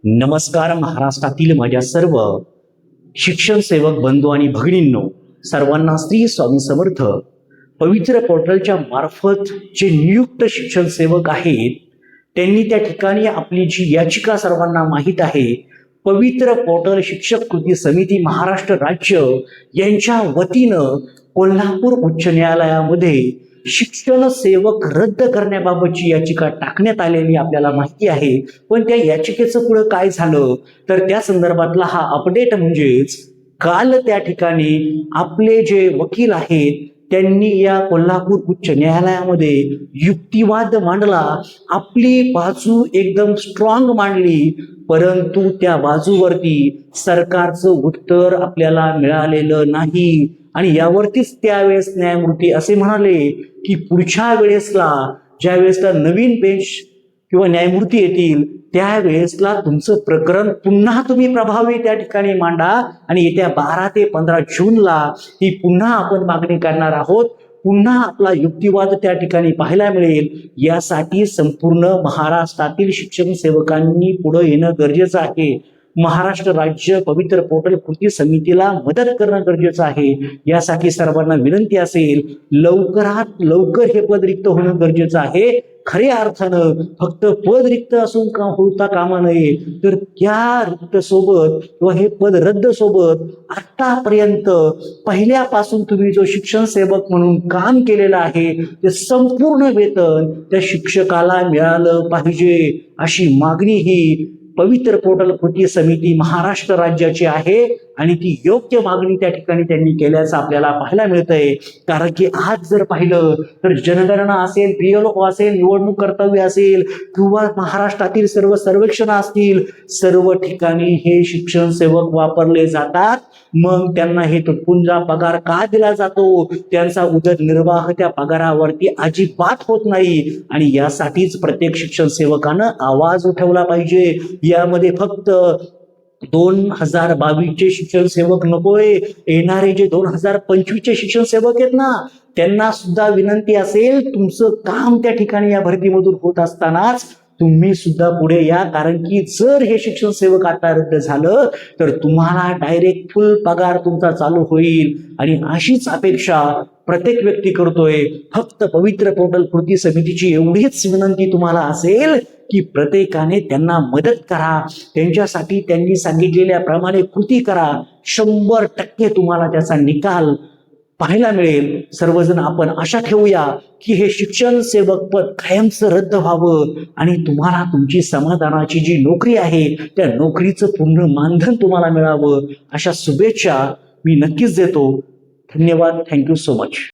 नमस्कार महाराष्ट्रातील माझ्या सर्व शिक्षण सेवक बंधू आणि भगिनींनो, सर्वांना श्री स्वामी समर्थ. पवित्र पोर्टलच्या मार्फत जे नियुक्त शिक्षण सेवक आहेत त्यांनी त्या ठिकाणी आपली जी याचिका सर्वांना माहीत आहे, पवित्र पोर्टल शिक्षक कृती समिती महाराष्ट्र राज्य यांच्या वतीनं कोल्हापूर उच्च न्यायालयामध्ये शिक्षण सेवक रद्द करण्याबाबतची याचिका टाकण्यात आलेली आपल्याला माहिती आहे. पण त्या याचिकेचं पुढे काय झालं तर त्या संदर्भातला हा अपडेट म्हणजेच काल त्या ठिकाणी आपले जे वकील आहेत त्यांनी या कोल्हापूर उच्च न्यायालयामध्ये युक्तिवाद मांडला, आपली बाजू एकदम स्ट्रॉंग मांडली, परंतु त्या बाजूवरती सरकारचं उत्तर आपल्याला मिळालेलं नाही. आणि यावरतीच त्यावेळेस न्यायमूर्ती असे म्हणाले की पुढच्या वेळेसला ज्या वेळेसला नवीन बेंच किंवा न्यायमूर्ती येतील त्यावेळेसला तुमचं प्रकरण पुन्हा तुम्ही प्रभावी त्या ठिकाणी मांडा आणि येत्या 12 ते 15 जूनला ही पुन्हा आपण मागणी करणार आहोत. पुन्हा आपला युक्तिवाद त्या ठिकाणी पाहायला मिळेल. यासाठी संपूर्ण महाराष्ट्रातील शिक्षण सेवकांनी पुढे येणं गरजेचं आहे. महाराष्ट्र राज्य पवित्र पोर्टल कृती समितीला मदत करणं गरजेचं आहे. यासाठी सर्वांना विनंती असेल, लवकरात लवकर हे पद रिक्त होणं गरजेचं आहे. खऱ्या अर्थानं फक्त पद रिक्त असून होता कामा नये, तर त्या रिक्त सोबत किंवा हे पद रद्द सोबत आतापर्यंत पहिल्यापासून तुम्ही जो शिक्षण सेवक म्हणून काम केलेलं आहे ते संपूर्ण वेतन त्या शिक्षकाला मिळालं पाहिजे, अशी मागणी ही पवित्र पोर्टल कृती समिती महाराष्ट्र राज्याची आहे. आणि ती योग्य मागणी त्या ठिकाणी त्यांनी केल्याचं आपल्याला पाहायला मिळतंय. कारण की आज जर पाहिलं तर जनगणना असेल, PLO असेल, निवडणूक कर्तव्य असेल किंवा महाराष्ट्रातील सर्व सर्वेक्षण असतील, सर्व ठिकाणी हे शिक्षण सेवक वापरले जातात. मग त्यांना हे तुटपुंजा पगार का दिला जातो? त्यांचा उदरनिर्वाह त्या पगारावरती अजिबात होत नाही. आणि यासाठीच प्रत्येक शिक्षण सेवकानं आवाज उठवला पाहिजे. यामध्ये फक्त 2022चे शिक्षण सेवक नकोय, येणारे जे 2025चे शिक्षण सेवक आहेत ना त्यांना सुद्धा विनंती असेल, तुमचं काम त्या ठिकाणी या भरतीमधून होत असतानाच तुम्ही सुद्धा पुढे या. कारण की जर हे शिक्षण सेवक आता रद्द झालं तर तुम्हाला डायरेक्ट फुल पगार तुमचा चालू होईल. आणि अशीच अपेक्षा प्रत्येक व्यक्ती करतोय. फक्त पवित्र पोर्टल कृती समितीची एवढीच विनंती तुम्हाला असेल की प्रत्येकाने त्यांना मदत करा, त्यांच्यासाठी त्यांनी सांगितलेल्या प्रमाणे कृती करा. 100% तुम्हाला त्याचा निकाल पाहायला मिळेल. सर्वजण आपण आशा ठेवूया की हे शिक्षण सेवक पद कायमचं रद्द व्हावं आणि तुम्हाला तुमची समाधानाची जी नोकरी आहे त्या नोकरीचं पूर्ण मानधन तुम्हाला मिळावं, अशा शुभेच्छा मी नक्कीच देतो. धन्यवाद. Thank you so much.